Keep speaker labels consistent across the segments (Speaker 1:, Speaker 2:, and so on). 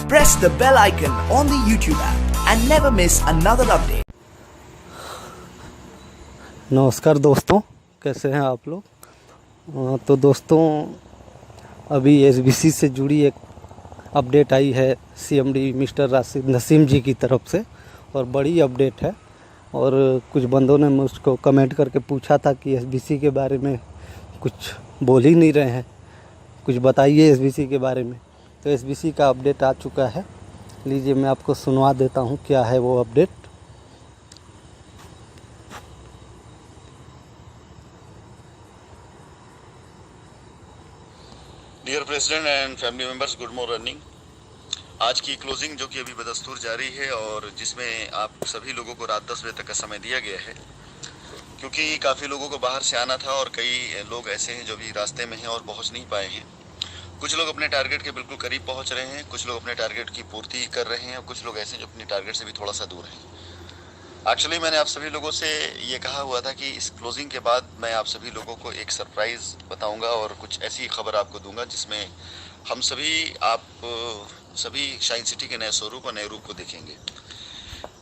Speaker 1: Press the bell icon on the YouTube app and never miss another update.
Speaker 2: नमस्कार दोस्तों, कैसे हैं आप लोग। तो दोस्तों, अभी एसबीसी से जुड़ी एक अपडेट आई है सीएमडी मिस्टर राशिद नसीम जी की तरफ से, और बड़ी अपडेट है। और कुछ बंदों ने मुझको कमेंट करके पूछा था कि एसबीसी के बारे में कुछ बोल ही नहीं रहे हैं, कुछ बताइए एसबीसी के बारे में। तो एसबीसी का अपडेट आ चुका है, लीजिए मैं आपको सुनवा देता हूँ क्या है वो update.
Speaker 3: Dear president and family members, good morning. आज की क्लोजिंग जो कि अभी बदस्तूर जारी है और जिसमें आप सभी लोगों को रात 10 बजे तक का समय दिया गया है, क्योंकि काफ़ी लोगों को बाहर से आना था और कई लोग ऐसे हैं जो भी रास्ते में हैं और पहुंच नहीं पाए हैं। कुछ लोग अपने टारगेट के बिल्कुल करीब पहुंच रहे हैं, कुछ लोग अपने टारगेट की पूर्ति कर रहे हैं और कुछ लोग ऐसे जो अपने टारगेट से भी थोड़ा सा दूर हैं। एक्चुअली मैंने आप सभी लोगों से ये कहा हुआ था कि इस क्लोजिंग के बाद मैं आप सभी लोगों को एक सरप्राइज़ बताऊंगा और कुछ ऐसी खबर आपको दूंगा जिसमें हम सभी शाइन सिटी के नए स्वरूप और नए रूप को देखेंगे।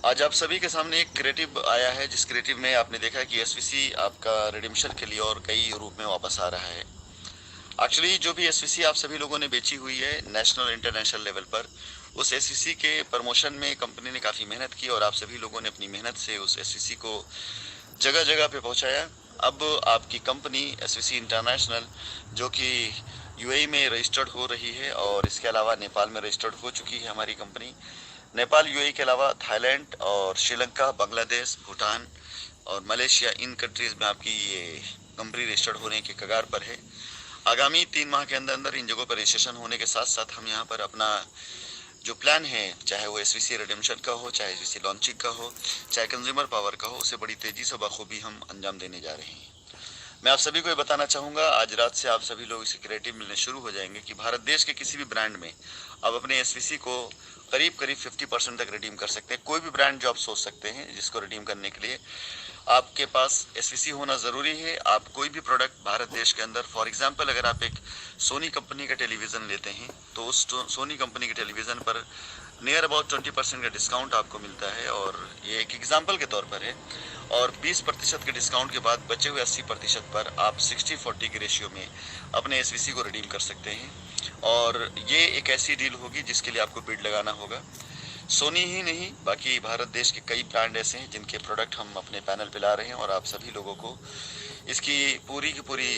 Speaker 3: आज आप सभी के सामने एक क्रिएटिव आया है, जिस क्रिएटिव में आपने देखा कि एसवीसी आपका रिडेम्पशन के लिए और कई रूप में वापस आ रहा है। एक्चुअली जो भी एसवीसी आप सभी लोगों ने बेची हुई है नेशनल इंटरनेशनल लेवल पर, उस एसवीसी के प्रमोशन में कंपनी ने काफ़ी मेहनत की और आप सभी लोगों ने अपनी मेहनत से उस एसवीसी को जगह जगह पे पहुंचाया। अब आपकी कंपनी एसवीसी इंटरनेशनल, जो कि यूएई में रजिस्टर्ड हो रही है और इसके अलावा नेपाल में रजिस्टर्ड हो चुकी है हमारी कंपनी। नेपाल, यूएई के अलावा थाईलैंड और श्रीलंका, बांग्लादेश, भूटान और मलेशिया, इन कंट्रीज़ में आपकी ये कंपनी रजिस्टर्ड होने के कगार पर है। आगामी 3 माह के अंदर अंदर इन जगहों पर रजिस्ट्रेशन होने के साथ साथ हम यहाँ पर अपना जो प्लान है, चाहे वो एसवीसी रिडेम्पशन का हो, चाहे एसवीसी लॉन्चिंग का हो, चाहे कंज्यूमर पावर का हो, उसे बड़ी तेज़ी से बखूबी हम अंजाम देने जा रहे हैं। मैं आप सभी को ये बताना चाहूँगा, आज रात से आप सभी लोग इसे क्रिएटिव मिलने शुरू हो जाएंगे कि भारत देश के किसी भी ब्रांड में आप अपने एसवीसी को करीब 50% तक रिडीम कर सकते हैं। कोई भी ब्रांड जो आप सोच सकते हैं जिसको रिडीम करने के लिए आपके पास एसवीसी होना ज़रूरी है। आप कोई भी प्रोडक्ट भारत देश के अंदर, फॉर एग्जांपल अगर आप एक सोनी कंपनी का टेलीविज़न लेते हैं तो उस सोनी कंपनी के टेलीविज़न पर नियर अबाउट 20% का डिस्काउंट आपको मिलता है, और ये एक एग्जांपल के तौर पर है। और 20% के डिस्काउंट के बाद बचे हुए 80% पर आप 60-40 के रेशियो में अपने एसवीसी को रिडीम कर सकते हैं। और ये एक ऐसी डील होगी जिसके लिए आपको बिड लगाना होगा। सोनी ही नहीं, बाकी भारत देश के कई ब्रांड ऐसे हैं जिनके प्रोडक्ट हम अपने पैनल पे ला रहे हैं और आप सभी लोगों को इसकी पूरी की पूरी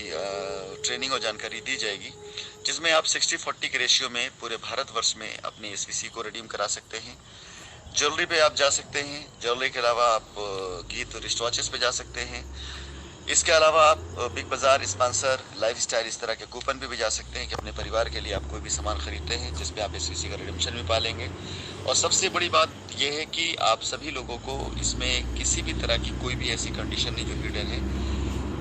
Speaker 3: ट्रेनिंग और जानकारी दी जाएगी, जिसमें आप 60-40 के रेशियो में पूरे भारतवर्ष में अपनी एसवीसी को रिडीम करा सकते हैं। ज्वेलरी पे आप जा सकते हैं, ज्वेलरी के अलावा आप गीत रिस्ट वॉचेस पे जा सकते हैं। इसके अलावा आप बिग बाज़ार, स्पॉन्सर, लाइफ स्टाइल, इस तरह के कूपन पे भी जा सकते हैं कि अपने परिवार के लिए आप कोई भी सामान खरीदते हैं जिस पे आप एसवीसी का रिडेम्पशन भी पालेंगे। और सबसे बड़ी बात यह है कि आप सभी लोगों को इसमें किसी भी तरह की कोई भी ऐसी कंडीशन नहीं जो हिडन है।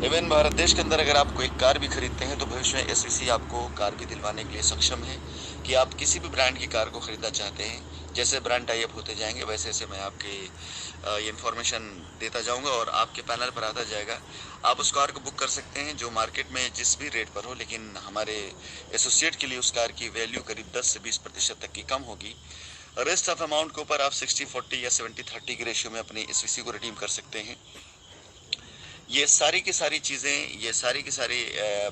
Speaker 3: इवन भारत देश के अंदर अगर आप कोई कार भी खरीदते हैं तो भविष्य में एसवीसी आपको कार भी दिलवाने के लिए सक्षम है कि आप किसी भी ब्रांड की कार को खरीदना चाहते हैं। जैसे ब्रांड टाई अप होते जाएंगे वैसे वैसे मैं आपके ये इन्फॉर्मेशन देता जाऊंगा और आपके पैनल पर आता जाएगा। आप उस कार को बुक कर सकते हैं जो मार्केट में जिस भी रेट पर हो, लेकिन हमारे एसोसिएट के लिए उस कार की वैल्यू करीब 10 से 20% तक की कम होगी। रेस्ट ऑफ अमाउंट के ऊपर आप 60-40 या 70-30 के रेशियो में अपनी एसवीसी को रिडीम कर सकते हैं। ये सारी की सारी चीज़ें, ये सारी की सारी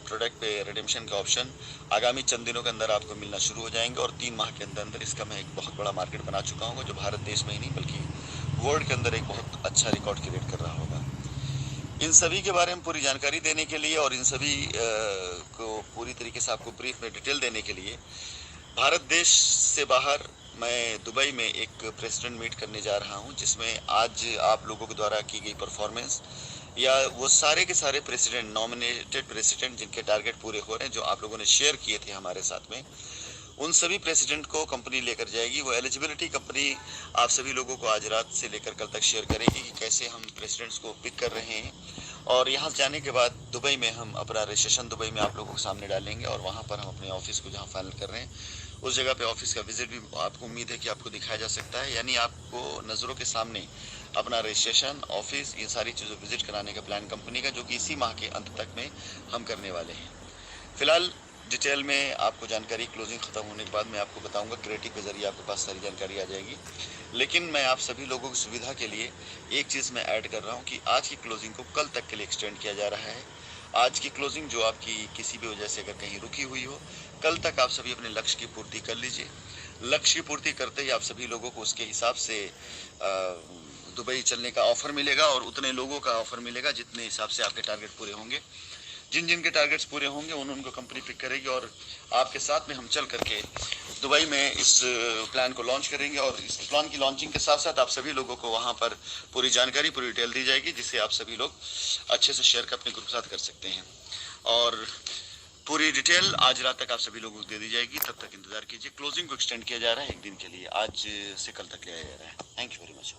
Speaker 3: प्रोडक्ट पे रिडेम्पशन का ऑप्शन आगामी चंद दिनों के अंदर आपको मिलना शुरू हो जाएंगे और 3 माह के अंदर अंदर इसका मैं एक बहुत बड़ा मार्केट बना चुका हूँ जो भारत देश में ही नहीं बल्कि वर्ल्ड के अंदर एक बहुत अच्छा रिकॉर्ड क्रिएट कर रहा होगा। इन सभी के बारे में पूरी जानकारी देने के लिए और इन सभी को पूरी तरीके से आपको ब्रीफ में डिटेल देने के लिए भारत देश से बाहर मैं दुबई में एक प्रेसिडेंट मीट करने जा रहा हूं, जिसमें आज आप लोगों के द्वारा की गई परफॉर्मेंस या वो सारे के सारे प्रेसिडेंट, नॉमिनेटेड प्रेसिडेंट जिनके टारगेट पूरे हो रहे हैं, जो आप लोगों ने शेयर किए थे हमारे साथ में, उन सभी प्रेसिडेंट को कंपनी लेकर जाएगी। वो एलिजिबिलिटी कंपनी आप सभी लोगों को आज रात से लेकर कल तक शेयर करेगी कि कैसे हम प्रेसिडेंट्स को पिक कर रहे हैं। और यहाँ जाने के बाद दुबई में हम अपना रजिस्ट्रेशन दुबई में आप लोगों के सामने डालेंगे और वहाँ पर हम अपने ऑफिस को जहाँ फाइनल कर रहे हैं उस जगह पे ऑफिस का विजिट भी आपको उम्मीद है कि आपको दिखाया जा सकता है। यानी आपको नज़रों के सामने अपना रजिस्ट्रेशन, ऑफिस, इन सारी चीज़ों विजिट कराने का प्लान कंपनी का, जो कि इसी माह के अंत तक में हम करने वाले हैं। फिलहाल डिटेल में आपको जानकारी क्लोजिंग ख़त्म होने के बाद मैं आपको बताऊंगा, क्रिएटिव के ज़रिए आपके पास सारी जानकारी आ जाएगी। लेकिन मैं आप सभी लोगों की सुविधा के लिए एक चीज़ मैं ऐड कर रहा हूं कि आज की क्लोजिंग को कल तक के लिए एक्सटेंड किया जा रहा है। आज की क्लोजिंग जो आपकी किसी भी वजह से अगर कहीं रुकी हुई हो, कल तक आप सभी अपने लक्ष्य की पूर्ति कर लीजिए। लक्ष्य की पूर्ति करते ही आप सभी लोगों को उसके हिसाब से दुबई चलने का ऑफर मिलेगा और उतने लोगों का ऑफर मिलेगा जितने हिसाब से आपके टारगेट पूरे होंगे। जिन जिन के टारगेट्स पूरे होंगे उनको कंपनी पिक करेगी और आपके साथ में हम चल करके दुबई में इस प्लान को लॉन्च करेंगे। और इस प्लान की लॉन्चिंग के साथ साथ आप सभी लोगों को वहां पर पूरी जानकारी, पूरी डिटेल दी जाएगी, जिससे आप सभी लोग अच्छे से शेयर अपने ग्रुप के साथ कर सकते हैं। और पूरी डिटेल आज रात तक आप सभी लोगों को दे दी जाएगी। तब तक इंतजार कीजिए। क्लोजिंग को एक्सटेंड किया जा रहा है एक दिन के लिए, आज से कल तक ले आया जा रहा है। Thank you very much.